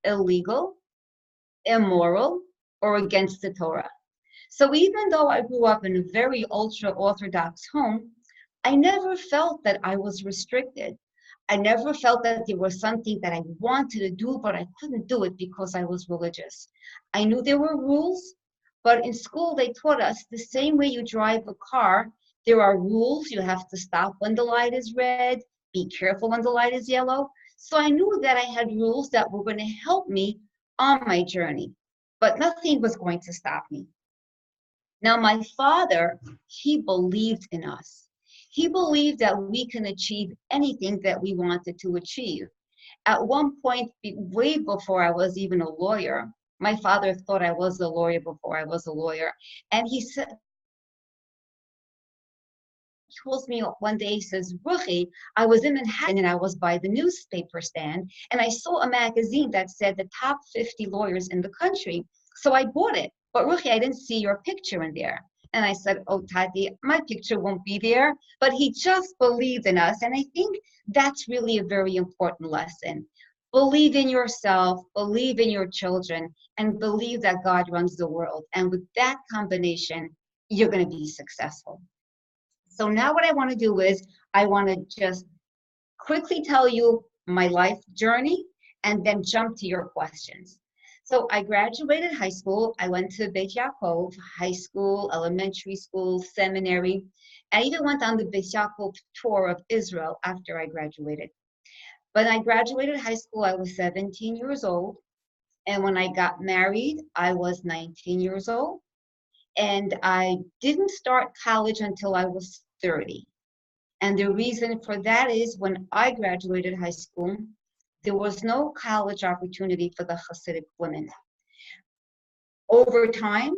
illegal, immoral, or against the Torah. So even though I grew up in a very ultra-Orthodox home, I never felt that I was restricted. I never felt that there was something that I wanted to do, but I couldn't do it because I was religious. I knew there were rules, but in school they taught us the same way you drive a car, there are rules. You have to stop when the light is red, be careful when the light is yellow. So I knew that I had rules that were going to help me on my journey, but nothing was going to stop me. Now, my father, he believed in us. He believed that we can achieve anything that we wanted to achieve. At one point, way before I was even a lawyer, my father thought I was a lawyer before I was a lawyer. And he said, he calls me up one day, he says, Ruchi, I was in Manhattan and I was by the newspaper stand and I saw a magazine that said the top 50 lawyers in the country. So I bought it. But Ruchi, I didn't see your picture in there. And I said, oh, Tati, my picture won't be there. But he just believed in us. And I think that's really a very important lesson. Believe in yourself, believe in your children, and believe that God runs the world. And with that combination, you're going to be successful. So now what I want to do is I want to just quickly tell you my life journey and then jump to your questions. So I graduated high school. I went to Beit Yaakov, high school, elementary school, seminary. I even went on the Beit Yaakov tour of Israel after I graduated. When I graduated high school, I was 17 years old. And when I got married, I was 19 years old. And I didn't start college until I was 30. And the reason for that is when I graduated high school, there was no college opportunity for the Hasidic women. Over time,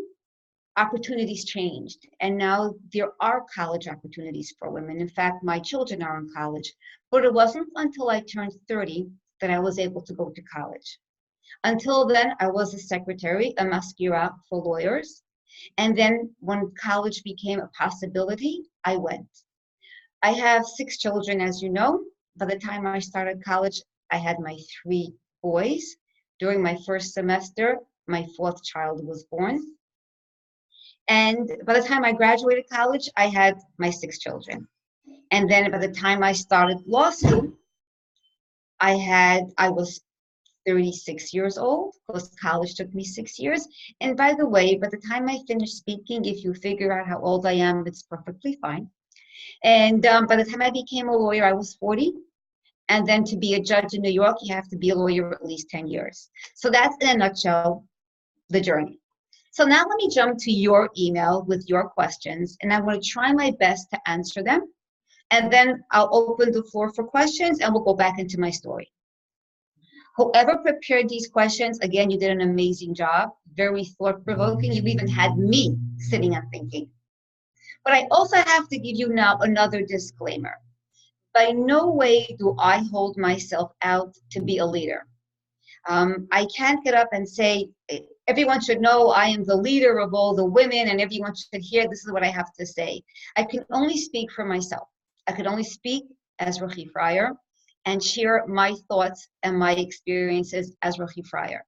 opportunities changed, and now there are college opportunities for women. In fact, my children are in college, but it wasn't until I turned 30 that I was able to go to college. Until then, I was a secretary, a maskira for lawyers, and then when college became a possibility, I went. I have 6 children, as you know. By the time I started college, I had my 3 boys. During my first semester, my 4th child was born. And by the time I graduated college, I had my 6 children. And then by the time I started law school, I was 36 years old, because college took me 6 years. And by the way, by the time I finished speaking, if you figure out how old I am, it's perfectly fine. And by the time I became a lawyer, I was 40. And then to be a judge in New York, you have to be a lawyer at least 10 years. So that's in a nutshell, the journey. So now let me jump to your email with your questions, and I'm going to try my best to answer them. And then I'll open the floor for questions, and we'll go back into my story. Whoever prepared these questions, again, you did an amazing job, very thought-provoking. You even had me sitting and thinking. But I also have to give you now another disclaimer. By no way do I hold myself out to be a leader. I can't get up and say, everyone should know I am the leader of all the women and everyone should hear this is what I have to say. I can only speak for myself. I can only speak as Ruchi Freier and share my thoughts and my experiences as Ruchi Freier.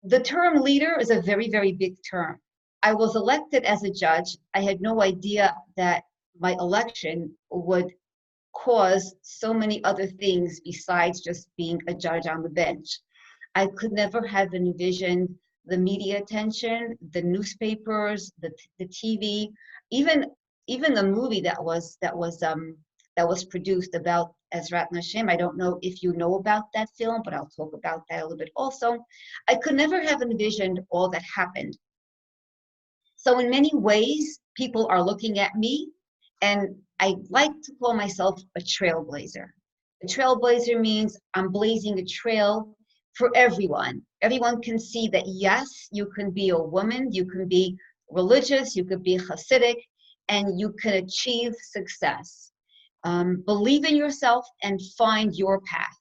The term leader is a very, very big term. I was elected as a judge. I had no idea that my election would cause so many other things besides just being a judge on the bench. I could never have envisioned the media attention, the newspapers, the TV, even the movie that was produced about Ezrat Hashem. I don't know if you know about that film, but I'll talk about that a little bit also. I could never have envisioned all that happened. So in many ways, people are looking at me, and I like to call myself a trailblazer. A trailblazer means I'm blazing a trail for everyone. Everyone can see that, yes, you can be a woman, you can be religious, you could be Hasidic, and you can achieve success. Believe in yourself and find your path.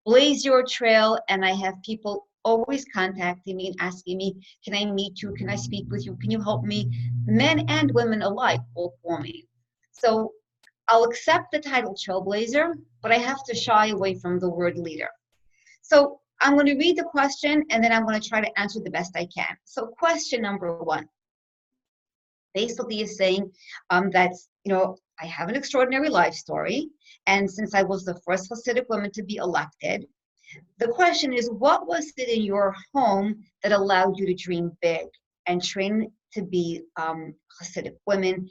Blaze your trail, and I have people always contacting me and asking me, can I meet you? Can I speak with you? Can you help me? Men and women alike will call me. So I'll accept the title trailblazer, but I have to shy away from the word leader. So I'm going to read the question, and then I'm going to try to answer the best I can. So question number one basically is saying that, I have an extraordinary life story. And since I was the first Hasidic woman to be elected, the question is, what was it in your home that allowed you to dream big and train to be Hasidic women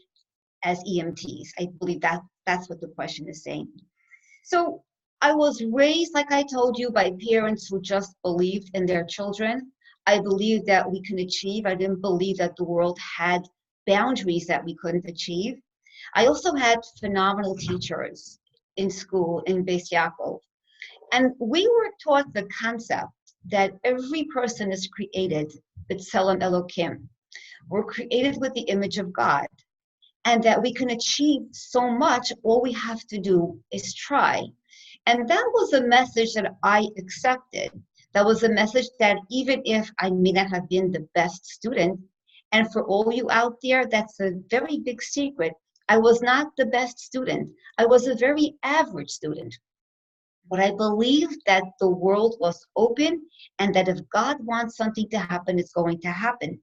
as EMTs? I believe that's what the question is saying. So I was raised, like I told you, by parents who just believed in their children. I believed that we can achieve. I didn't believe that the world had boundaries that we couldn't achieve. I also had phenomenal teachers in school in Beis Yaakov. And we were taught the concept that every person is created b'tselem Elokim. We're created with the image of God. And that we can achieve so much, all we have to do is try. And that was a message that I accepted. That was a message that even if I may not have been the best student, and for all you out there, that's a very big secret. I was not the best student. I was a very average student. But I believed that the world was open and that if God wants something to happen, it's going to happen.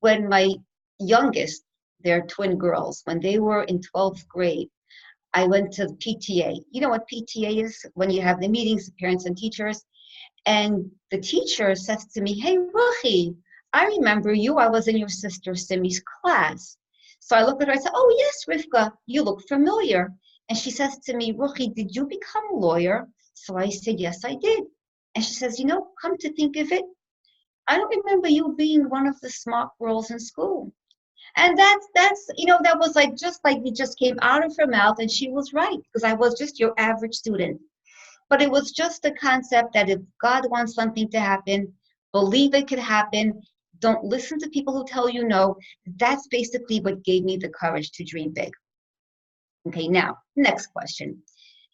When my youngest, they're twin girls, when they were in 12th grade, I went to PTA. You know what PTA is? When you have the meetings, the parents and teachers. And the teacher says to me, "Hey, Ruchi, I remember you. I was in your sister Simi's class." So I look at her, I said, "Oh, yes, Rivka, you look familiar." And she says to me, "Ruchi, did you become a lawyer?" So I said, "Yes, I did." And she says, "Come to think of it, I don't remember you being one of the smart girls in school." And that's that was just like it just came out of her mouth, and she was right, because I was just your average student. But it was just the concept that if God wants something to happen, believe it could happen. Don't listen to people who tell you no. That's basically what gave me the courage to dream big. Okay, now, next question.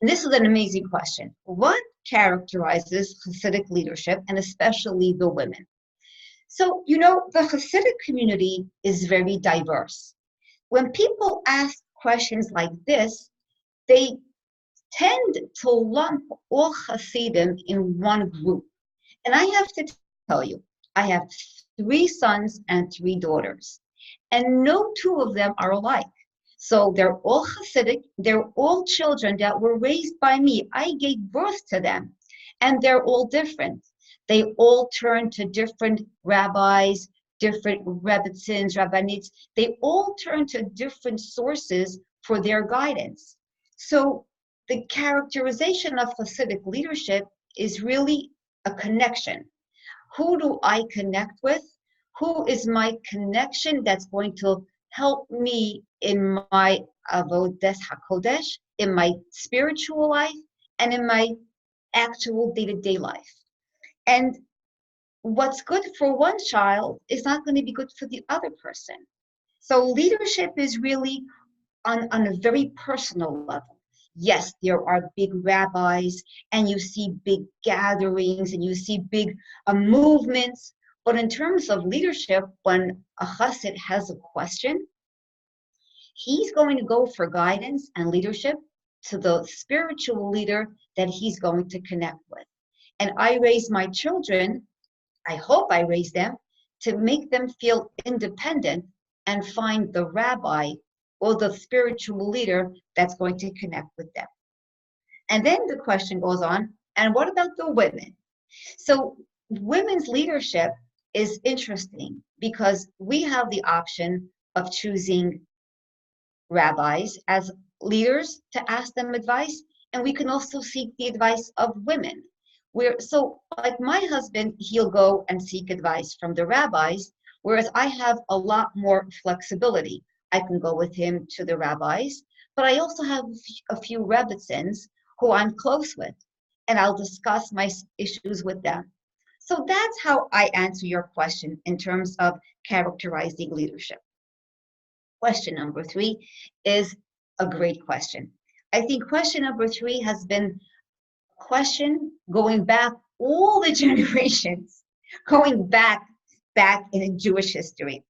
And this is an amazing question. What characterizes Hasidic leadership, and especially the women? So, the Hasidic community is very diverse. When people ask questions like this, they tend to lump all Hasidim in one group. And I have to tell you, I have 3 sons and 3 daughters, and no 2 of them are alike. So they're all Hasidic, they're all children that were raised by me. I gave birth to them, and they're all different. They all turn to different rabbis, different rebbitzins, rabbinits. They all turn to different sources for their guidance. So the characterization of Hasidic leadership is really a connection. Who do I connect with? Who is my connection that's going to help me in my avodas hakodesh, in my spiritual life, and in my actual day-to-day life? And what's good for one child is not going to be good for the other person. So leadership is really on a very personal level. Yes, there are big rabbis, and you see big gatherings, and you see big movements. But in terms of leadership, when a chassid has a question, he's going to go for guidance and leadership to the spiritual leader that he's going to connect with. And I raise my children, I hope I raise them, to make them feel independent and find the rabbi or the spiritual leader that's going to connect with them. And then the question goes on, and what about the women? So women's leadership is interesting because we have the option of choosing rabbis as leaders to ask them advice, and we can also seek the advice of women. So like my husband, he'll go and seek advice from the rabbis, whereas I have a lot more flexibility. I can go with him to the rabbis, but I also have a few rebbitzins who I'm close with, and I'll discuss my issues with them. So that's how I answer your question in terms of characterizing leadership. Question number 3 is a great question. I think question number 3 has been a question going back all the generations, going back in Jewish history.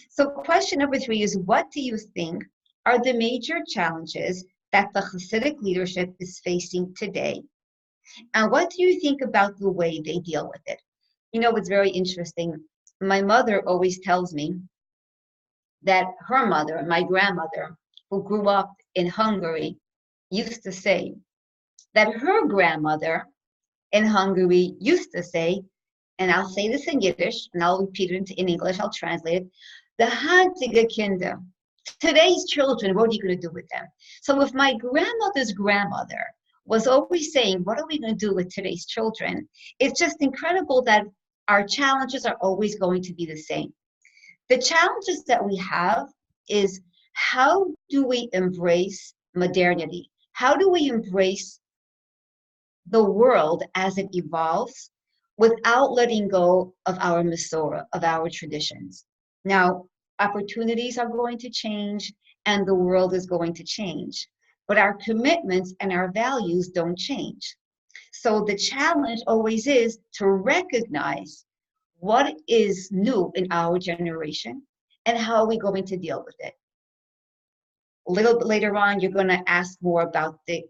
So question number 3 is, what do you think are the major challenges that the Hasidic leadership is facing today? And what do you think about the way they deal with it? You know, it's very interesting. My mother always tells me that her mother, my grandmother, who grew up in Hungary, used to say that her grandmother in Hungary used to say, and I'll say this in Yiddish, and I'll repeat it in English, I'll translate it, the heutige Kinder, today's children, what are you going to do with them? So if my grandmother's grandmother was always saying, what are we going to do with today's children? It's just incredible that our challenges are always going to be the same. The challenges that we have is, how do we embrace modernity? How do we embrace the world as it evolves without letting go of our Masorah, of our traditions? Now, opportunities are going to change and the world is going to change, but our commitments and our values don't change. So the challenge always is to recognize what is new in our generation and how are we going to deal with it. A little bit later on, you're going to ask more about the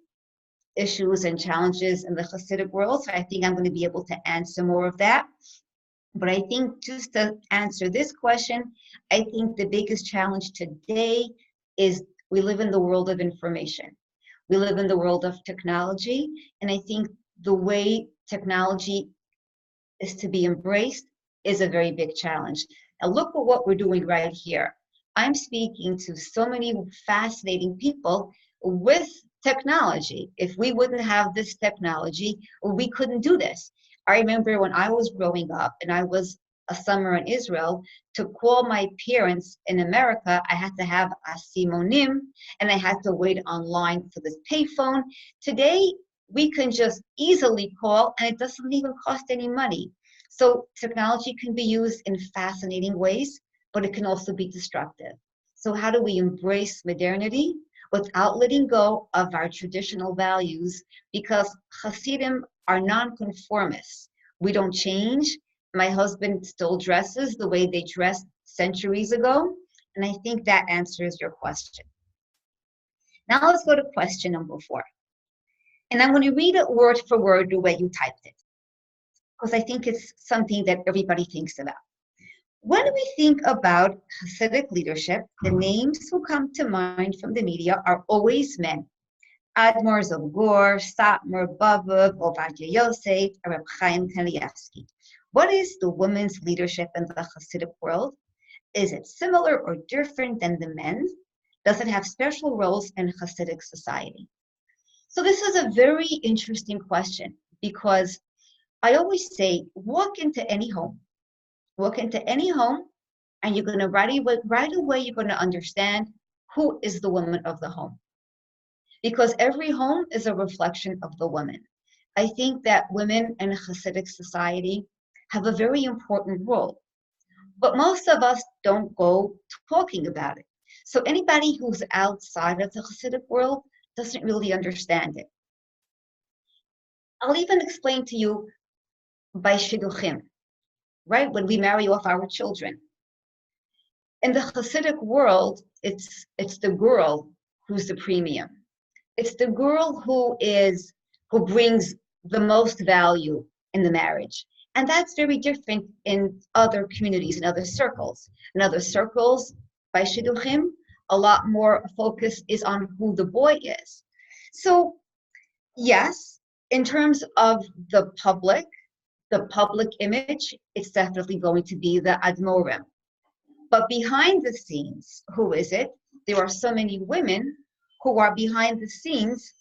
issues and challenges in the Hasidic world, so I think I'm going to be able to answer more of that. But I think just to answer this question, I think the biggest challenge today is we live in the world of information. We live in the world of technology, and I think the way technology is to be embraced is a very big challenge. Now look at what we're doing right here. I'm speaking to so many fascinating people with technology. If we wouldn't have this technology, we couldn't do this. I remember when I was growing up and I was a summer in Israel, to call my parents in America, I had to have a simonim and I had to wait online for this payphone. Today, we can just easily call and it doesn't even cost any money. So technology can be used in fascinating ways, but it can also be destructive. So how do we embrace modernity without letting go of our traditional values? Because Hasidim are nonconformists. We don't change. My husband still dresses the way they dressed centuries ago. And I think that answers your question. Now let's go to question number 4. And I'm going to read it word for word the way you typed it, because I think it's something that everybody thinks about. When we think about Hasidic leadership, the names who come to mind from the media are always men. Admors of Gor, Satmar, Bava, Ovadia Yosef, Reb Chaim Kanievsky. What is the women's leadership in the Hasidic world? Is it similar or different than the men's? Does it have special roles in Hasidic society? So this is a very interesting question, because I always say, walk into any home, and you're going to right away you're going to understand who is the woman of the home, because every home is a reflection of the woman. I think that women in Hasidic society have a very important role, but most of us don't go talking about it. So anybody who's outside of the Hasidic world doesn't really understand it. I'll even explain to you by shidduchim, right? When we marry off our children. In the Hasidic world, it's the girl who's the premium. It's the girl who brings the most value in the marriage. And that's very different in other communities, in other circles. In other circles, by shidduchim, a lot more focus is on who the boy is. So yes, in terms of the public image, it's definitely going to be the admorim. But behind the scenes, who is it? There are so many women who are behind the scenes.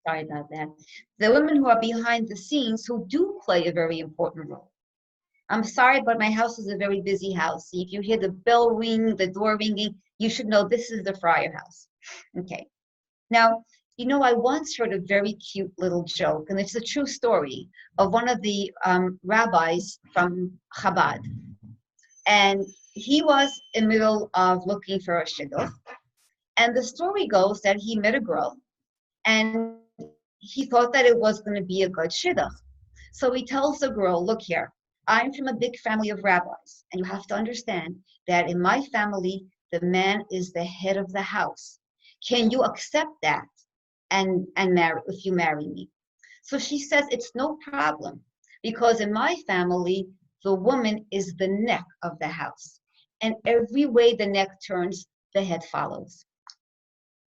Sorry about that. The women who are behind the scenes who do play a very important role. I'm sorry, but my house is a very busy house. If you hear the bell ring, the door ringing, you should know this is the Freier house. Okay. Now, you know, I once heard a very cute little joke, and it's a true story, of one of the rabbis from Chabad. And he was in the middle of looking for a shidduch. And the story goes that he met a girl, and he thought that it was going to be a good shidduch. So he tells the girl, look here, I'm from a big family of rabbis, and you have to understand that in my family, the man is the head of the house. Can you accept that and marry if you marry me. So she says it's no problem because in my family, the woman is the neck of the house. And every way the neck turns, the head follows.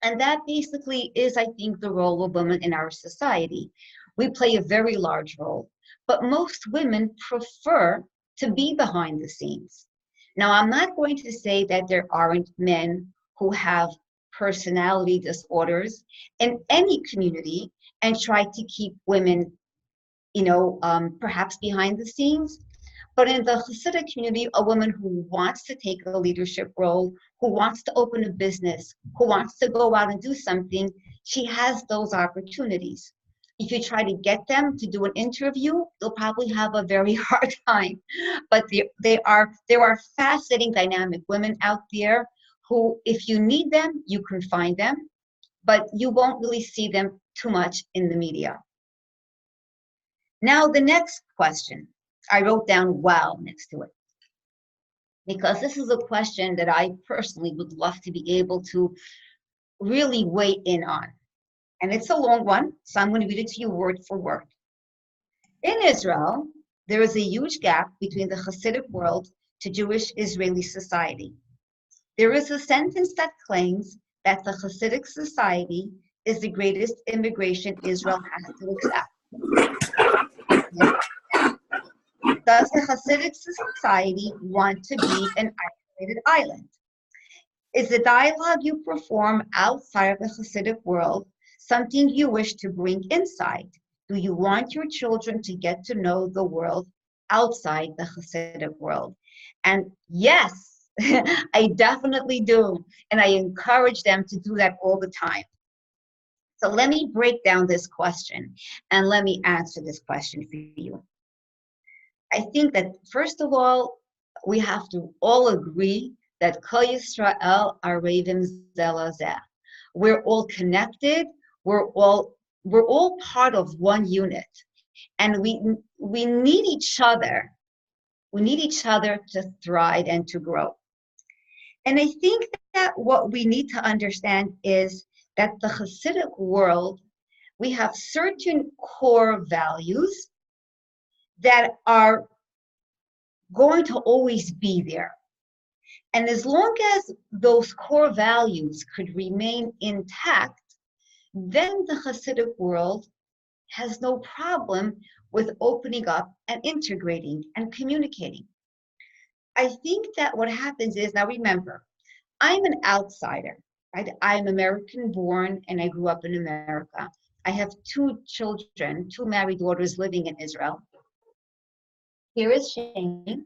And that basically is, I think, the role of women in our society. We play a very large role, but most women prefer to be behind the scenes. Now, I'm not going to say that there aren't men who have personality disorders in any community and try to keep women, perhaps behind the scenes. But in the Hasidic community, a woman who wants to take a leadership role, who wants to open a business, who wants to go out and do something, she has those opportunities. If you try to get them to do an interview, they'll probably have a very hard time. But there are fascinating, dynamic women out there who, if you need them, you can find them, but you won't really see them too much in the media. Now, the next question, I wrote down wow next to it, because this is a question that I personally would love to be able to really weigh in on. And it's a long one, so I'm going to read it to you word for word. In Israel, there is a huge gap between the Hasidic world to Jewish Israeli society. There is a sentence that claims that the Hasidic society is the greatest immigration Israel has to accept. Does the Hasidic society want to be an isolated island? Is the dialogue you perform outside of the Hasidic world something you wish to bring inside? Do you want your children to get to know the world outside the Hasidic world? And yes, I definitely do. And I encourage them to do that all the time. So let me break down this question and let me answer this question for you. I think that first of all, we have to all agree that Kol Yisrael Arevim Zeh Zeh. We're all connected. We're all part of one unit, and we need each other. We need each other to thrive and to grow. And I think that what we need to understand is that the Hasidic world, we have certain core values that are going to always be there. And as long as those core values could remain intact, then the Hasidic world has no problem with opening up and integrating and communicating. I think that what happens is, now remember, I'm an outsider, right? I'm American born and I grew up in America. I have 2 children, 2 married daughters living in Israel. Here is Shane.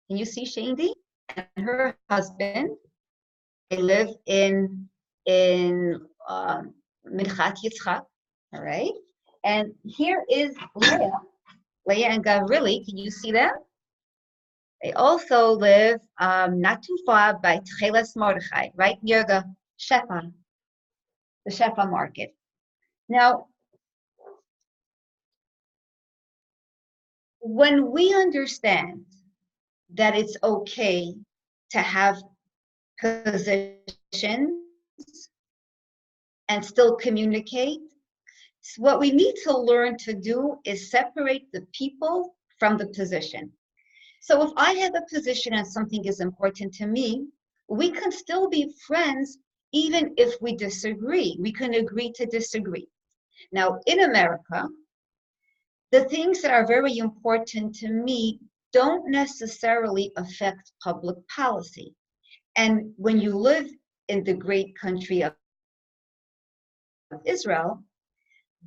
Can you see Shane and her husband? They live in Minchat Yitzchak, all right? And here is Leah and Gavrili. Can you see them? They also live not too far by Tchelas Mordechai, right near the Shefa market. Now, when we understand that it's okay to have positions and still communicate, what we need to learn to do is separate the people from the position. So if I have a position and something is important to me, we can still be friends even if we disagree. We can agree to disagree. Now, in America, the things that are very important to me don't necessarily affect public policy. And when you live in the great country of Israel,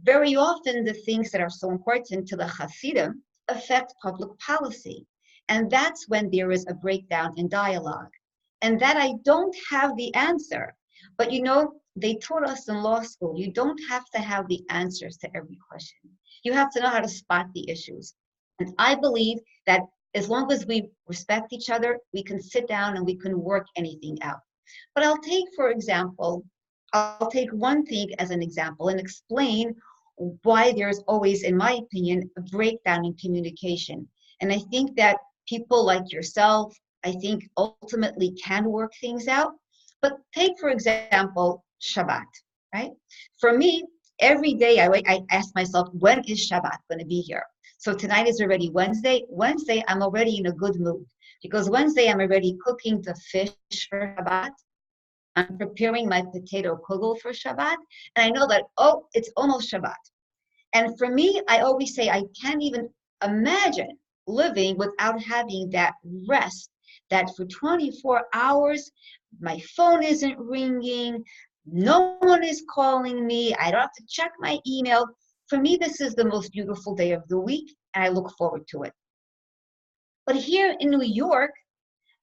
very often the things that are so important to the Hasidim affect public policy. And that's when there is a breakdown in dialogue. And that I don't have the answer. But they taught us in law school, you don't have to have the answers to every question. You have to know how to spot the issues. And I believe that as long as we respect each other, we can sit down and we can work anything out. But I'll take one thing as an example and explain why there's always, in my opinion, a breakdown in communication. And I think that people like yourself, I think ultimately can work things out. But take, for example, Shabbat. right? For me, every day I ask myself, when is Shabbat going to be here? So tonight is already Wednesday. Wednesday, I'm already in a good mood because Wednesday, I'm already cooking the fish for Shabbat. I'm preparing my potato kugel for Shabbat. And I know that, oh, it's almost Shabbat. And for me, I always say I can't even imagine living without having that rest, that for 24 hours, my phone isn't ringing, no one is calling me, I don't have to check my email. For me, this is the most beautiful day of the week, and I look forward to it. But here in New York,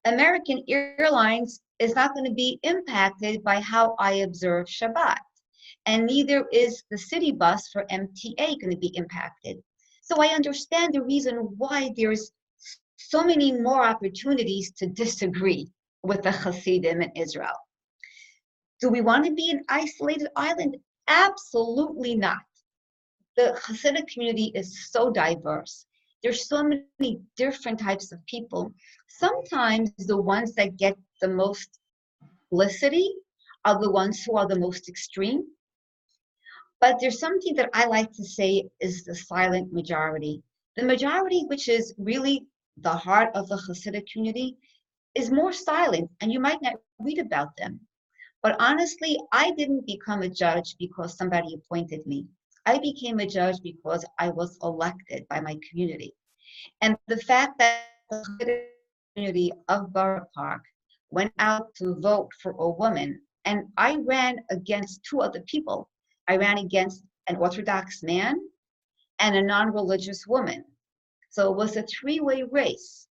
American Airlines is not going to be impacted by how I observe Shabbat. And neither is the city bus for MTA going to be impacted. So I understand the reason why there's so many more opportunities to disagree with the Hasidim in Israel. Do we want to be an isolated island? Absolutely not. The Hasidic community is so diverse. There's so many different types of people. Sometimes the ones that get the most publicity are the ones who are the most extreme. But there's something that I like to say is the silent majority. The majority, which is really the heart of the Hasidic community, is more silent, and you might not read about them. But honestly, I didn't become a judge because somebody appointed me. I became a judge because I was elected by my community. And the fact that the Hasidic community of Borough Park went out to vote for a woman, and I ran against two other people. I ran against an Orthodox man and a non-religious woman. So it was a three-way race.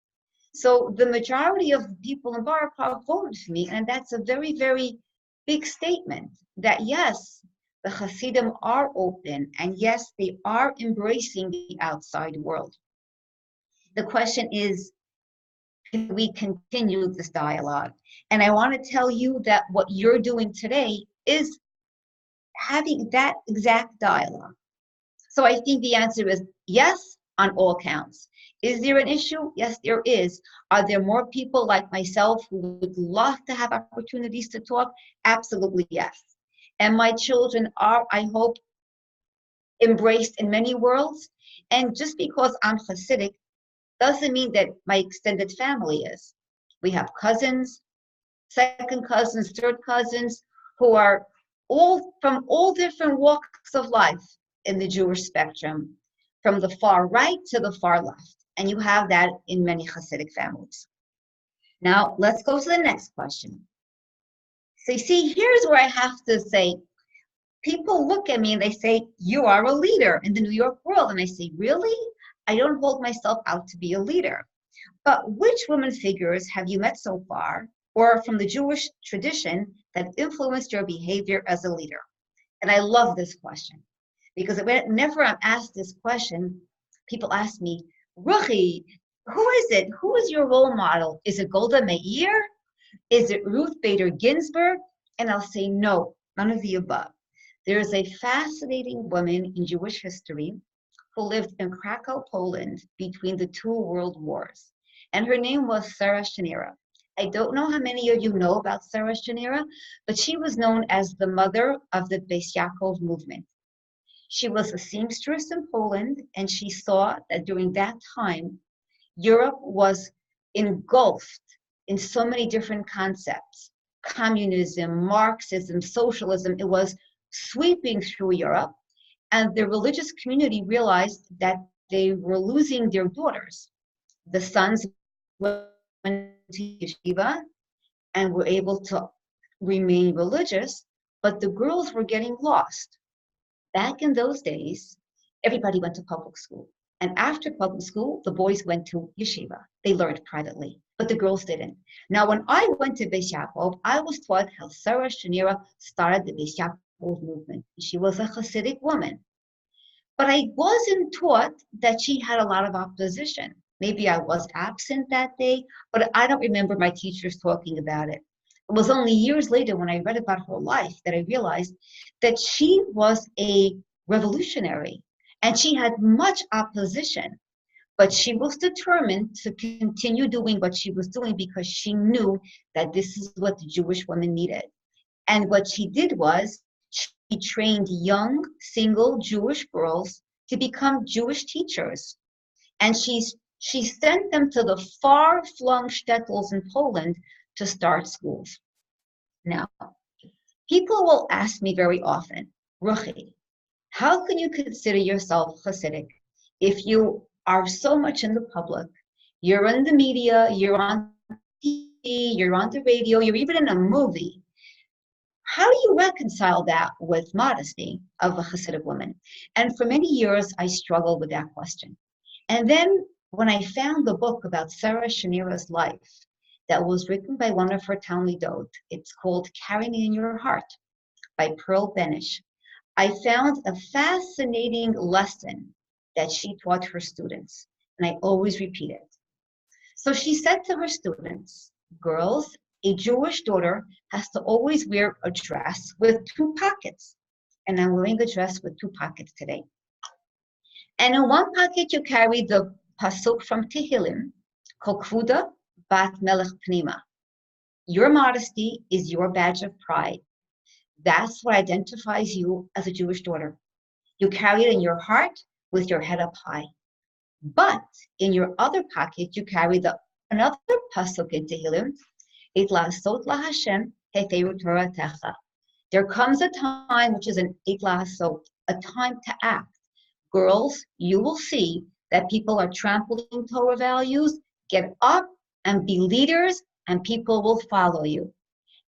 So the majority of the people in Borough Park voted for me, and that's a very, very big statement that yes, the Hasidim are open, and yes, they are embracing the outside world. The question is, can we continue this dialogue? And I want to tell you that what you're doing today is having that exact dialogue. So I think the answer is yes on all counts. Is there an issue? Yes, there is. Are there more people like myself who would love to have opportunities to talk? Absolutely yes. And my children are, I hope, embraced in many worlds. And just because I'm Hasidic doesn't mean that my extended family is. We have cousins, second cousins, third cousins, who are all from all different walks of life in the Jewish spectrum, from the far right to the far left. And you have that in many Hasidic families. Now, let's go to the next question. So you see, here's where I have to say, people look at me and they say, you are a leader in the New York world. And I say, really? I don't hold myself out to be a leader. But which women figures have you met so far, or from the Jewish tradition, that influenced your behavior as a leader? And I love this question, because whenever I'm asked this question, people ask me, Ruchi, who is it? Who is your role model? Is it Golda Meir? Is it Ruth Bader Ginsburg? And I'll say, no, none of the above. There is a fascinating woman in Jewish history who lived in Krakow, Poland between the two world wars. And her name was Sarah Schenirer. I don't know how many of you know about Sarah Schenirer, but she was known as the mother of the Beis Yaakov movement. She was a seamstress in Poland, and she saw that during that time, Europe was engulfed in so many different concepts. Communism, Marxism, socialism, it was sweeping through Europe. And the religious community realized that they were losing their daughters. The sons went to yeshiva and were able to remain religious, but the girls were getting lost. Back in those days, everybody went to public school. And after public school, the boys went to yeshiva. They learned privately, but the girls didn't. Now, when I went to Beis Yaakov, I was taught how Sarah Schenirer started the Beis Yaakov movement. She was a Hasidic woman. But I wasn't taught that she had a lot of opposition. Maybe I was absent that day, but I don't remember my teachers talking about it. It was only years later when I read about her life that I realized that she was a revolutionary and she had much opposition, but she was determined to continue doing what she was doing because she knew that this is what the Jewish women needed. And what she did was trained young, single Jewish girls to become Jewish teachers. And she sent them to the far-flung shtetls in Poland to start schools. Now, people will ask me very often, Ruchi, how can you consider yourself Hasidic if you are so much in the public? You're in the media, you're on TV, you're on the radio, you're even in a movie. How do you reconcile that with modesty of a Hasidic woman? And for many years, I struggled with that question. And then when I found the book about Sarah Shanira's life that was written by one of her Talmidot, it's called Carry Me in Your Heart by Pearl Benish, I found a fascinating lesson that she taught her students, and I always repeat it. So she said to her students, girls, a Jewish daughter has to always wear a dress with 2 pockets. And I'm wearing a dress with 2 pockets today. And in one pocket, you carry the pasuk from Tehillim, Kol Kvuda Bat Melech Pnima. Your modesty is your badge of pride. That's what identifies you as a Jewish daughter. You carry it in your heart with your head up high. But in your other pocket, you carry another pasuk in Tehillim, Et la'asot laHashem hefeiru toratecha. There comes a time, which is an et la'asot, a time to act. Girls, you will see that people are trampling Torah values. Get up and be leaders, and people will follow you.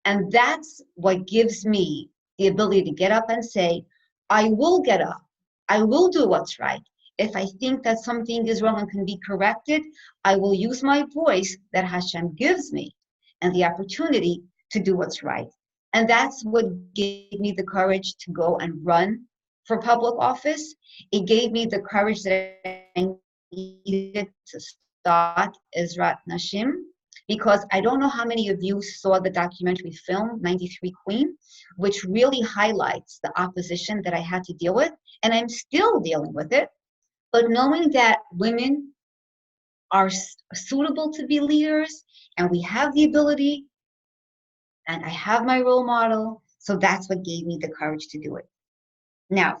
And that's what gives me the ability to get up and say, I will get up. I will do what's right. If I think that something is wrong and can be corrected, I will use my voice that Hashem gives me and the opportunity to do what's right. And that's what gave me the courage to go and run for public office. It gave me the courage that I needed to start Ezrat Nashim, because I don't know how many of you saw the documentary film, 93 Queen, which really highlights the opposition that I had to deal with, and I'm still dealing with it. But knowing that women are suitable to be leaders, and we have the ability, and I have my role model, so that's what gave me the courage to do it. Now,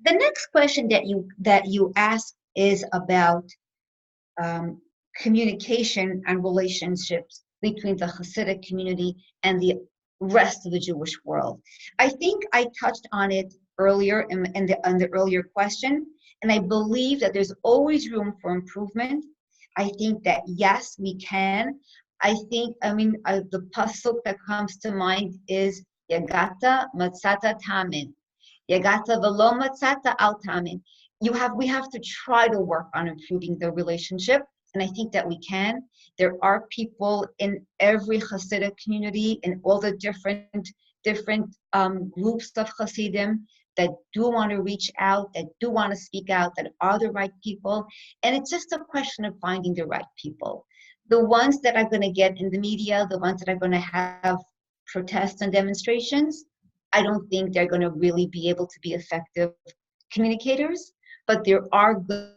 the next question that you ask is about communication and relationships between the Hasidic community and the rest of the Jewish world. I think I touched on it earlier in the earlier question, and I believe that there's always room for improvement. I think that yes, we can. The pasuk that comes to mind is Yagata Matzata Tamin. Yagata Velo Matzata Al Tamin. We have to try to work on improving the relationship, and I think that we can. There are people in every Hasidic community, in all the different groups of Hasidim that do want to reach out, that do want to speak out, that are the right people. And it's just a question of finding the right people. The ones that are going to get in the media, the ones that are going to have protests and demonstrations, I don't think they're going to really be able to be effective communicators, but there are good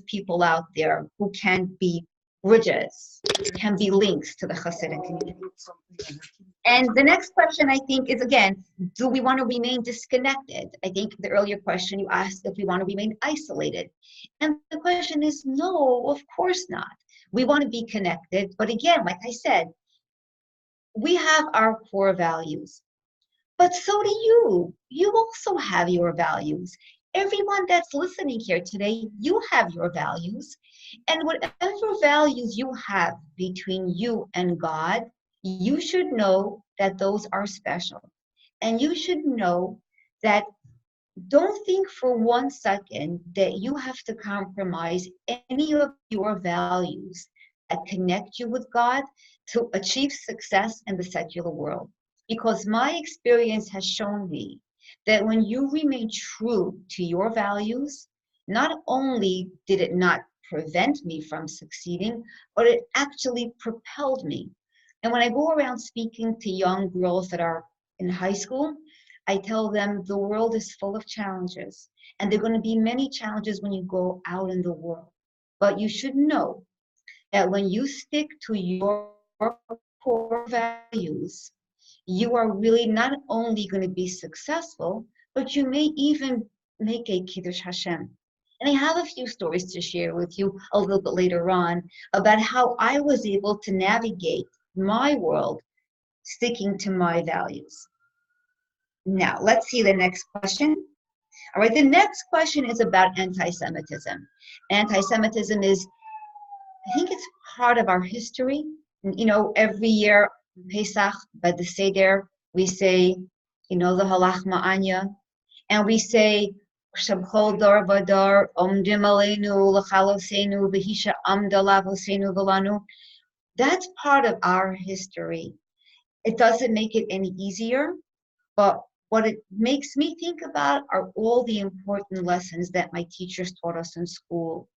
people out there who can be bridges, can be links to the Hasidic community. And the next question, I think, is again, do we want to remain disconnected? I think the earlier question you asked if we want to remain isolated. And the question is, no, of course not. We want to be connected. But again, like I said, we have our core values. But so do you. You also have your values. Everyone that's listening here today, you have your values. And whatever values you have between you and God, you should know that those are special. And you should know that don't think for 1 second that you have to compromise any of your values that connect you with God to achieve success in the secular world. Because my experience has shown me that when you remain true to your values, not only did it not prevent me from succeeding, but it actually propelled me. And when I go around speaking to young girls that are in high school, I tell them the world is full of challenges, and there are going to be many challenges when you go out in the world. But you should know that when you stick to your core values, you are really not only going to be successful, but you may even make a Kiddush Hashem. And I have a few stories to share with you a little bit later on about how I was able to navigate my world sticking to my values. Now, let's see the next question. All right, the next question is about anti-Semitism. Anti-Semitism is, I think it's part of our history. You know, every year, Pesach, by the Seder, we say, you know, the Halach Ma'anya, and we say, Shabchol Dor Vadar, Omdim Aleinu, L'chalosenu, V'hisha Amda Lavosenu V'lanu. That's part of our history. It doesn't make it any easier, but what it makes me think about are all the important lessons that my teachers taught us in school.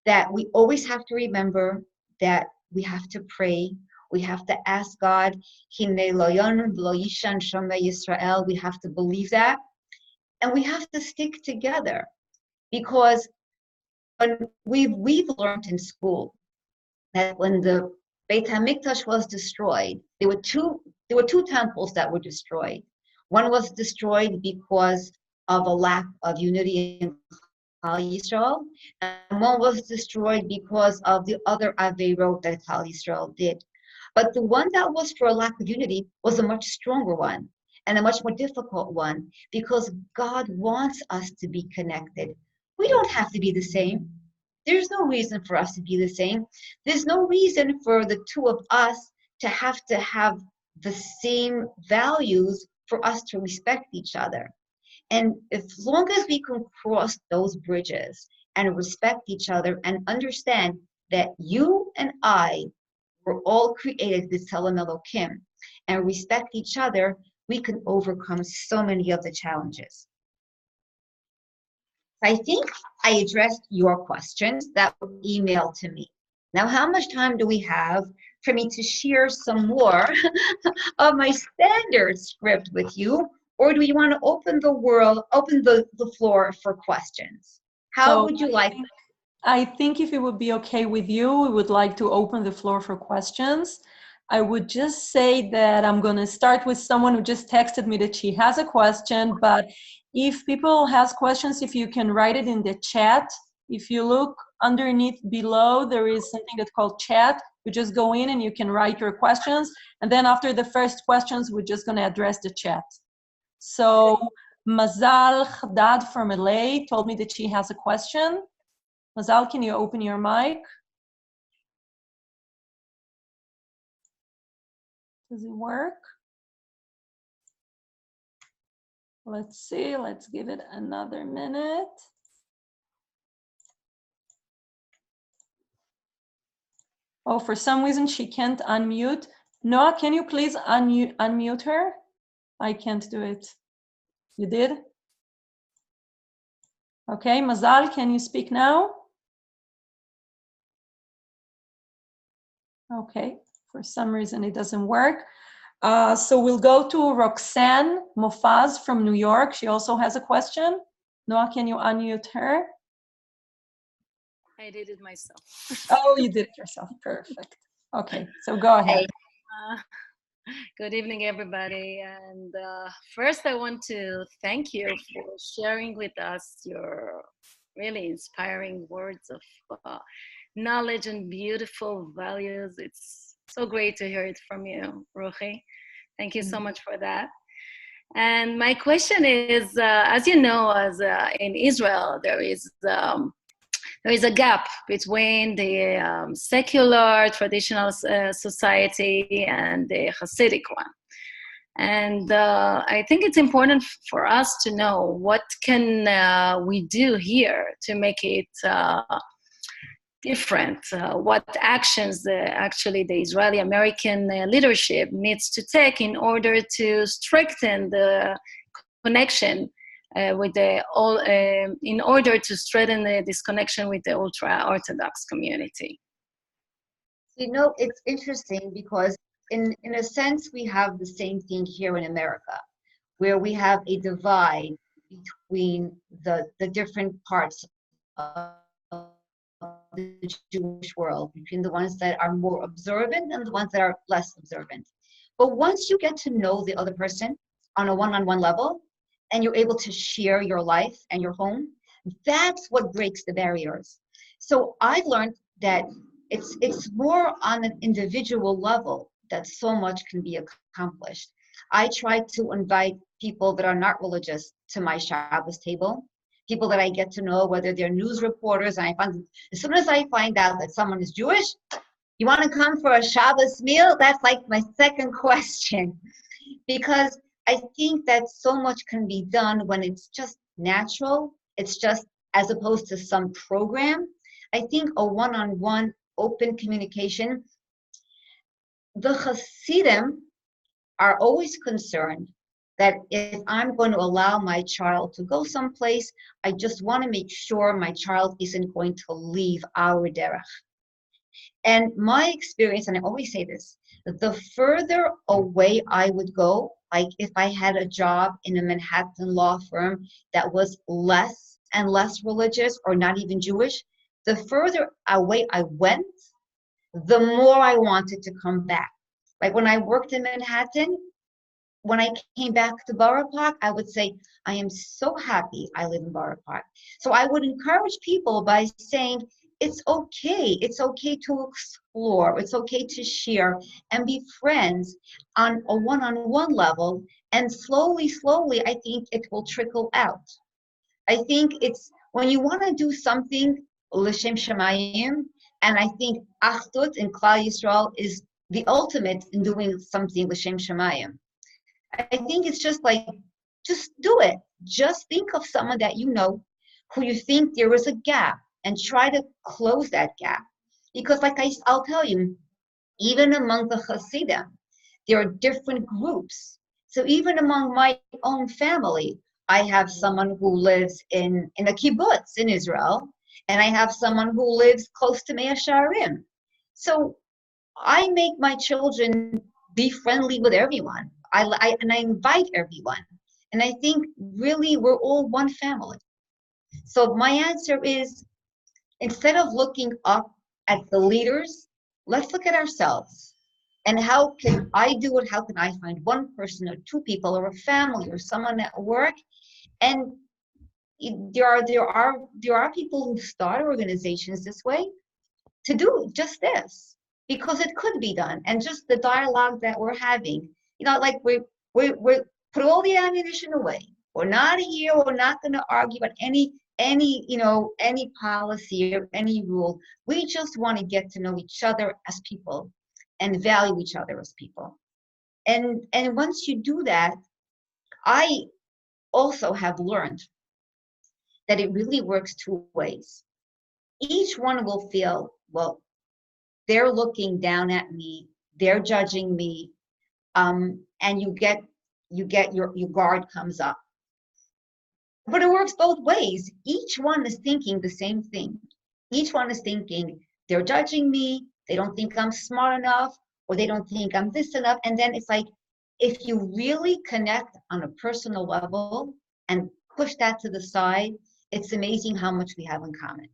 That we always have to remember that we have to pray. We have to ask God, Hinei lo yonu v'lo yishan shomei Yisrael. We have to believe that. And we have to stick together, because when we've learned in school that when the Beit HaMikdash was destroyed, there were two temples that were destroyed. One was destroyed because of a lack of unity in Klal Yisrael, and one was destroyed because of the other Aveirot that Klal Yisrael did. But the one that was for a lack of unity was a much stronger one and a much more difficult one, because God wants us to be connected. We don't have to be the same. There's no reason for us to be the same. There's no reason for the two of us to have the same values for us to respect each other. And as long as we can cross those bridges and respect each other and understand that you and I were all created with Tzelem Elokim and respect each other, we can overcome so many of the challenges. I think I addressed your questions that were emailed to me. Now, how much time do we have for me to share some more of my standard script with you? Or do you want to open the floor for questions? How would you like? I think if it would be okay with you, we would like to open the floor for questions. I would just say that I'm going to start with someone who just texted me that she has a question, but if people has questions, if you can write it in the chat. If you look underneath below, there is something that's called chat. You just go in and you can write your questions. And then after the first questions, we're just going to address the chat. So Mazal Haddad from LA told me that she has a question. Mazal, can you open your mic? Does it work? Let's see, let's give it another minute. Oh, for some reason she can't unmute. Noah, can you please unmute her? I can't do it. You did? Okay, Mazal, can you speak now? Okay, for some reason it doesn't work. So we'll go to Roxanne Mofaz from New York. She also has a question. Noah, can you unmute her? I did it myself. Oh, you did it yourself. Perfect. Okay, so go ahead. Good evening, everybody. And first, I want to thank you for sharing with us your really inspiring words of knowledge and beautiful values. It's so great to hear it from you, Ruchi. Thank you so much for that. And my question is, as you know, in Israel, there is a gap between the secular traditional society and the Hasidic one. And I think it's important for us to know what can we do here to make it different, what actions actually the Israeli-American leadership needs to take in order to strengthen the connection with in order to strengthen this connection with the ultra-Orthodox community. You know, it's interesting because in a sense, we have the same thing here in America, where we have a divide between the different parts of the Jewish world, between the ones that are more observant and the ones that are less observant. But once you get to know the other person on a one-on-one level, and you're able to share your life and your home, that's what breaks the barriers. So I've learned that it's more on an individual level that so much can be accomplished. I try to invite people that are not religious to my Shabbos table, people that I get to know, whether they're news reporters. And as soon as I find out that someone is Jewish, you want to come for a Shabbos meal? That's like my second question, because I think that so much can be done when it's just natural. It's just as opposed to some program. I think a one-on-one open communication. The Hasidim are always concerned that if I'm going to allow my child to go someplace, I just want to make sure my child isn't going to leave our derech. And my experience, and I always say this, the further away I would go, like if I had a job in a Manhattan law firm that was less and less religious or not even Jewish, the further away I went, the more I wanted to come back. Like when I worked in Manhattan, when I came back to Borough Park, I would say, I am so happy I live in Borough Park. So I would encourage people by saying, it's okay. It's okay to explore. It's okay to share and be friends on a one-on-one level. And slowly, slowly, I think it will trickle out. I think it's when you want to do something l'shem shamayim, and I think achdut in Klal Yisrael is the ultimate in doing something l'shem shamayim. I think it's just like, just do it. Just think of someone that you know who you think there is a gap and try to close that gap. Because like I'll tell you, even among the Hasidim, there are different groups. So even among my own family, I have someone who lives in a kibbutz in Israel, and I have someone who lives close to Mea Shearim. So I make my children be friendly with everyone. I invite everyone. And I think really we're all one family. So my answer is, instead of looking up at the leaders, let's look at ourselves. And how can I do it? How can I find one person or two people or a family or someone at work? And there are people who start organizations this way to do just this, because it could be done. And just the dialogue that we're having, like we put all the ammunition away. We're not here. We're not going to argue about any policy or any rule. We just want to get to know each other as people and value each other as people. And once you do that, I also have learned that it really works two ways. Each one will feel, well, they're looking down at me, they're judging me, and you get your guard comes up. But it works both ways. Each one is thinking the same thing. Each one is thinking, they're judging me, they don't think I'm smart enough, or they don't think I'm this enough. And then it's like, if you really connect on a personal level and push that to the side, it's amazing how much we have in common.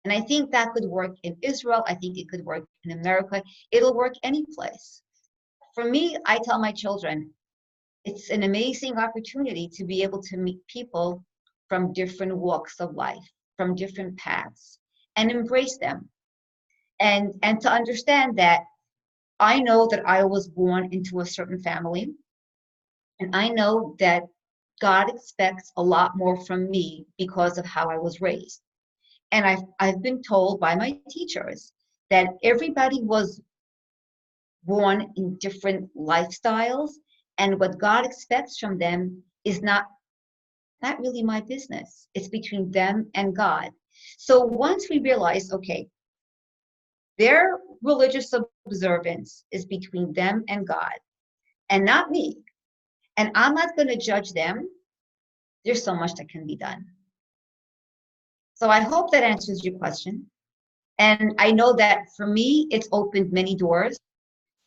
And I think that could work in Israel. I think it could work in America. It'll work any place. For me, I tell my children, it's an amazing opportunity to be able to meet people from different walks of life, from different paths, and embrace them. And to understand that I know that I was born into a certain family, and I know that God expects a lot more from me because of how I was raised. And I've been told by my teachers that everybody was born in different lifestyles, and what God expects from them is not really my business. It's between them and God. So once we realize, okay, their religious observance is between them and God and not me, and I'm not going to judge them, there's so much that can be done. So I hope that answers your question. And I know that for me, it's opened many doors,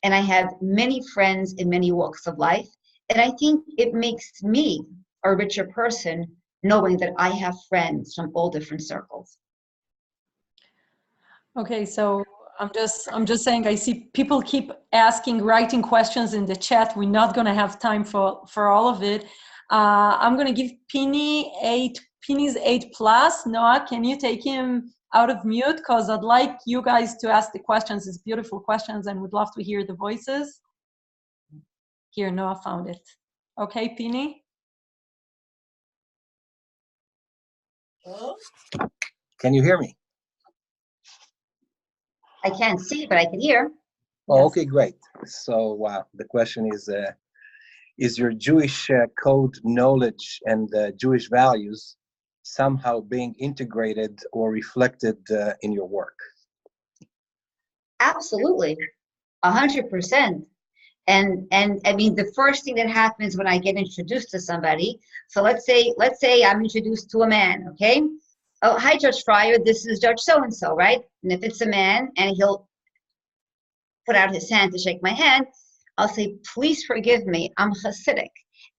and I have many friends in many walks of life. And I think it makes me a richer person knowing that I have friends from all different circles. Okay, so I'm just saying, I see people keep writing questions in the chat. We're not going to have time for all of it. I'm going to give Penny's 8+. Noah, can you take him out of mute? Because I'd like you guys to ask the questions. It's beautiful questions and would love to hear the voices. Here, Noah found it. Okay, Penny? Can you hear me? I can't see, but I can hear. Oh, Yes. okay, great. So, the question is your Jewish code knowledge and Jewish values somehow being integrated or reflected in your work? Absolutely, 100%. And I mean, the first thing that happens when I get introduced to somebody, so let's say I'm introduced to a man, okay? Oh, hi, Judge Freier, this is Judge so-and-so, right? And if it's a man and he'll put out his hand to shake my hand, I'll say, please forgive me, I'm Hasidic.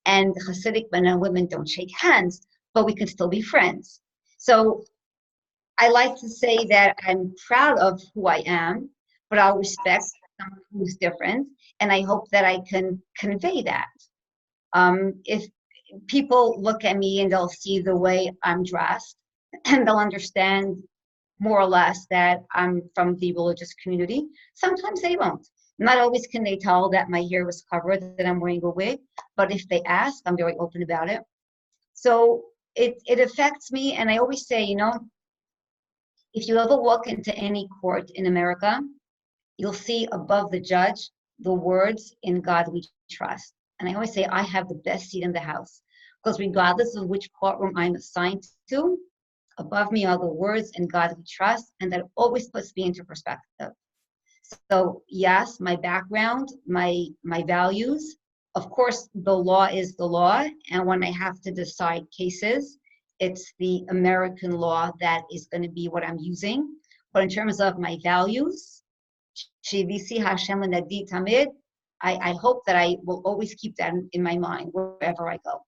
And Hasidic men and women don't shake hands, but we can still be friends. So I like to say that I'm proud of who I am, but I'll respect someone who's different, and I hope that I can convey that. If people look at me and they'll see the way I'm dressed, and they'll understand more or less that I'm from the religious community. Sometimes they won't. Not always can they tell that my hair was covered, that I'm wearing a wig, but if they ask, I'm very open about it. So it affects me, and I always say, you know, if you ever walk into any court in America, you'll see above the judge the words, "In God we trust." And I always say I have the best seat in the house, because regardless of which courtroom I'm assigned to, above me are the words, "In God we trust," and that always puts me into perspective. So yes, my background, my values, of course, the law is the law, and when I have to decide cases, it's the American law that is going to be what I'm using. But in terms of my values, Shivisi Hashem Nagdi Tamid, I hope that I will always keep that in my mind wherever I go.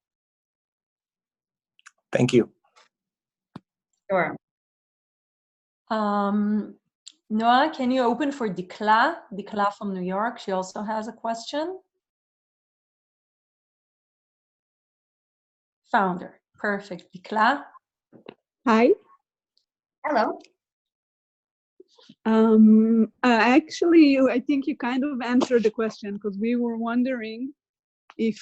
Thank you. Sure. Noah, can you open for Dikla? Dikla from New York. She also has a question. Founder. Perfect. Dikla. Hi. Hello. Actually, I think you kind of answered the question, because we were wondering if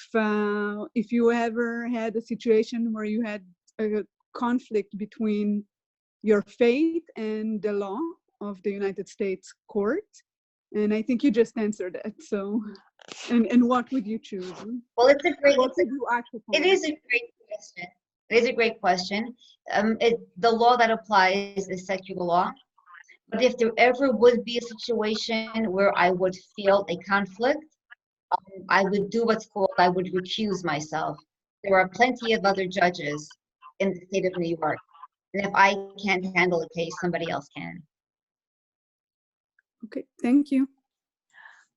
you ever had a situation where you had a conflict between your faith and the law of the United States court, and I think you just answered it. So, and what would you choose? Well, it is a great question. It is a great question. The law that applies is secular law. But if there ever would be a situation where I would feel a conflict, I would do what's called, I would recuse myself. There are plenty of other judges in the state of New York. And if I can't handle a case, somebody else can. Okay, thank you.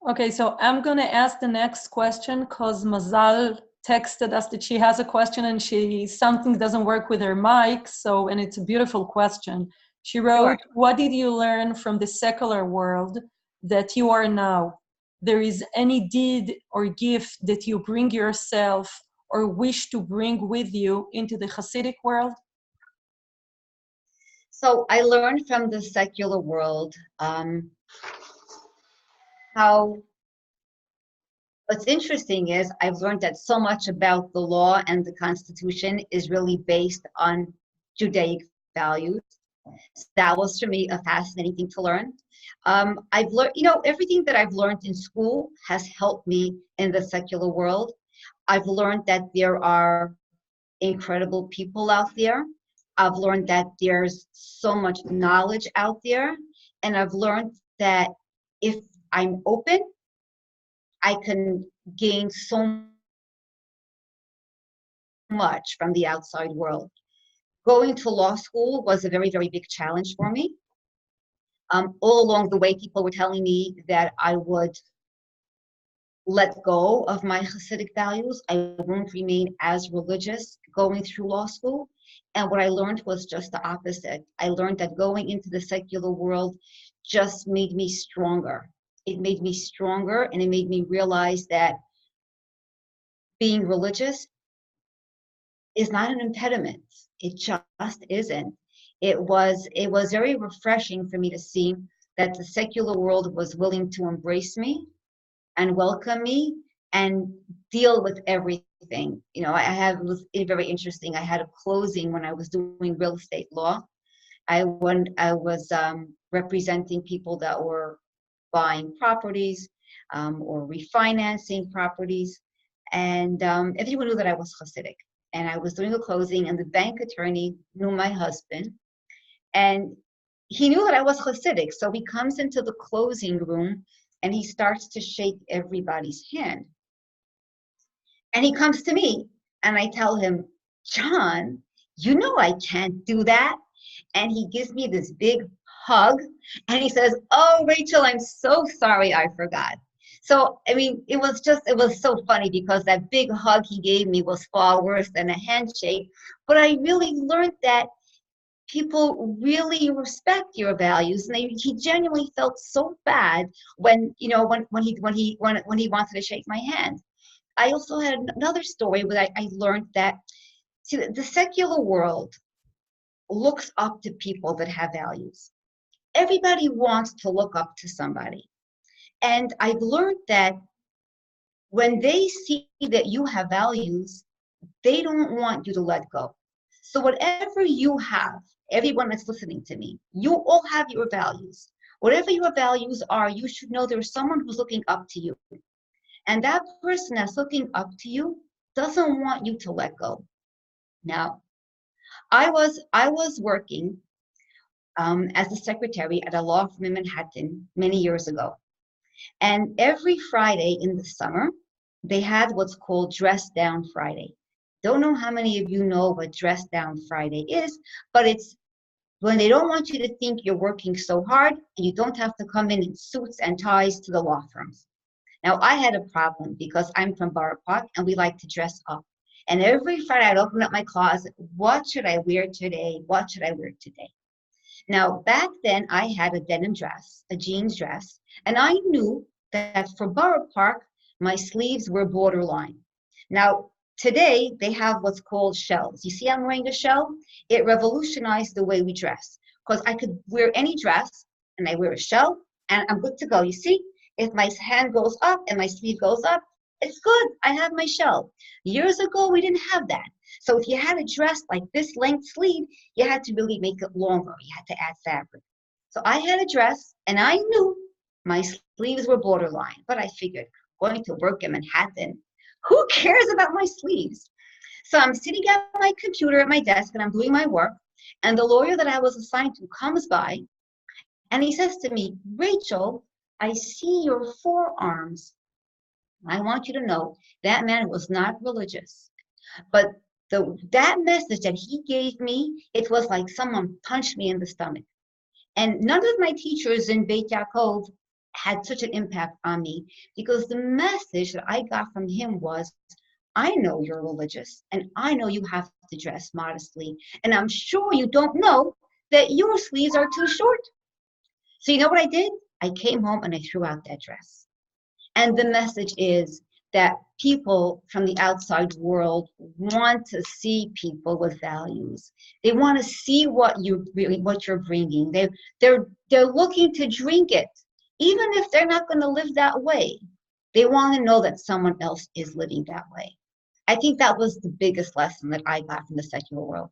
Okay, so I'm going to ask the next question because Mazal texted us that she has a question and something doesn't work with her mic. So, and it's a beautiful question. She wrote, Sure. What did you learn from the secular world that you are now? There is any deed or gift that you bring yourself or wish to bring with you into the Hasidic world? So I learned from the secular world how what's interesting is I've learned that so much about the law and the Constitution is really based on Judaic values. That was for me a fascinating thing to learn. I've learned, everything that I've learned in school has helped me in the secular world. I've learned that there are incredible people out there. I've learned that there's so much knowledge out there. And I've learned that if I'm open, I can gain so much from the outside world. Going to law school was a very, very big challenge for me. All along the way, people were telling me that I would let go of my Hasidic values. I won't remain as religious going through law school. And what I learned was just the opposite. I learned that going into the secular world just made me stronger. It made me stronger, and it made me realize that being religious is not an impediment. It just isn't. It was very refreshing for me to see that the secular world was willing to embrace me and welcome me and deal with everything. You know, it was very interesting. I had a closing when I was doing real estate law. I was representing people that were buying properties or refinancing properties, and everyone knew that I was Hasidic. And I was doing a closing, and the bank attorney knew my husband, and he knew that I was Hasidic. So he comes into the closing room, and he starts to shake everybody's hand. And he comes to me, and I tell him, John, you know I can't do that. And he gives me this big hug, and he says, oh, Rachel, I'm so sorry, I forgot. So, I mean, it was so funny because that big hug he gave me was far worse than a handshake. But I really learned that people really respect your values, and he genuinely felt so bad when he wanted to shake my hand. I also had another story where I learned that, see, the secular world looks up to people that have values. Everybody wants to look up to somebody. And I've learned that when they see that you have values, they don't want you to let go. So whatever you have, everyone that's listening to me, you all have your values. Whatever your values are, you should know there's someone who's looking up to you. And that person that's looking up to you doesn't want you to let go. Now, I was working as a secretary at a law firm in Manhattan many years ago. And every Friday in the summer, they had what's called Dress Down Friday. Don't know how many of you know what Dress Down Friday is, but it's when they don't want you to think you're working so hard and you don't have to come in suits and ties to the law firms. Now, I had a problem because I'm from Borough Park and we like to dress up. And every Friday I'd open up my closet. What should I wear today? What should I wear today? Now, back then I had a denim dress, a jeans dress, and I knew that for Borough Park, my sleeves were borderline. Now, today they have what's called shells. You see I'm wearing a shell? It revolutionized the way we dress because I could wear any dress and I wear a shell and I'm good to go. You see, if my hand goes up and my sleeve goes up, it's good. I have my shell. Years ago, we didn't have that. So if you had a dress like this length sleeve, you had to really make it longer. You had to add fabric. So I had a dress and I knew my sleeves were borderline, but I figured going to work in Manhattan, who cares about my sleeves? So I'm sitting at my computer at my desk and I'm doing my work. And the lawyer that I was assigned to comes by and he says to me, Rachel, I see your forearms. I want you to know that man was not religious, but that message that he gave me, it was like someone punched me in the stomach. And none of my teachers in Beit Yaakov had such an impact on me because the message that I got from him was, I know you're religious and I know you have to dress modestly. And I'm sure you don't know that your sleeves are too short. So you know what I did? I came home and I threw out that dress. And the message is that people from the outside world want to see people with values. They want to see what you're bringing. They're looking to drink it, even if they're not going to live that way. They want to know that someone else is living that way. I think that was the biggest lesson that I got from the secular world.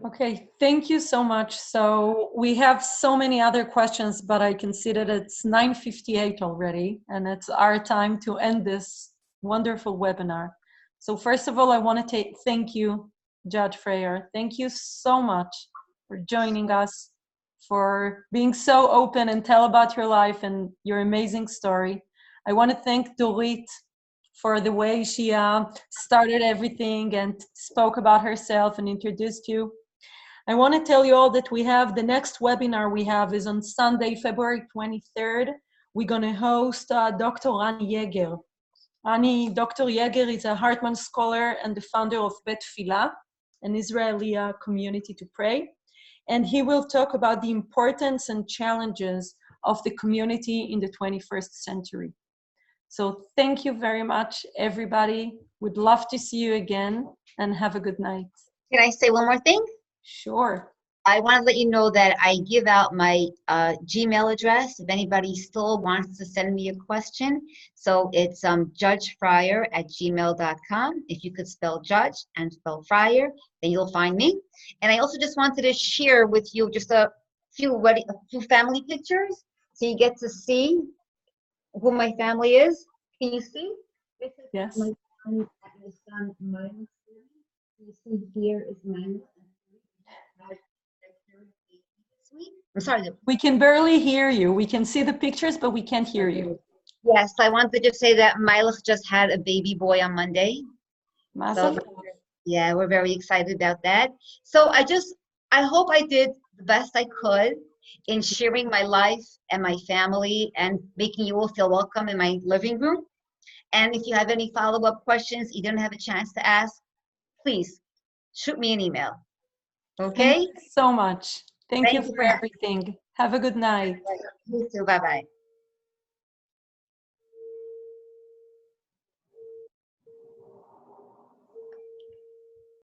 Okay, thank you so much. So we have so many other questions, but I can see that it's 9:58 already, and it's our time to end this wonderful webinar. So first of all, I want to thank you, Judge Freier. Thank you so much for joining us, for being so open and tell about your life and your amazing story. I want to thank Dorit for the way she started everything and spoke about herself and introduced you. I want to tell you all that we have the next webinar we have is on Sunday, February 23rd. We're going to host Dr. Rani Yeager. Dr. Yeager is a Hartman scholar and the founder of Bet Filah, an Israeli community to pray. And he will talk about the importance and challenges of the community in the 21st century. So thank you very much, everybody. Would love to see you again, and have a good night. Can I say one more thing? Sure. I want to let you know that I give out my Gmail address if anybody still wants to send me a question. So it's judgefreier@gmail.com. If you could spell judge and spell Freier, then you'll find me. And I also just wanted to share with you just a few family pictures, so you get to see who my family is. Can you see? This is Yes. my son Milo. You see here is Milo. I'm sorry. We can barely hear you. We can see the pictures, but we can't hear you. Yes, I wanted to just say that Milech just had a baby boy on Monday. Mazel So, tov. yeah, we're very excited about that. So I hope I did the best I could in sharing my life and my family and making you all feel welcome in my living room. And if you have any follow-up questions you didn't have a chance to ask, please shoot me an email. Okay? Thank you so much. Thank you Thank you for everything. Have a good night. You too. Bye-bye.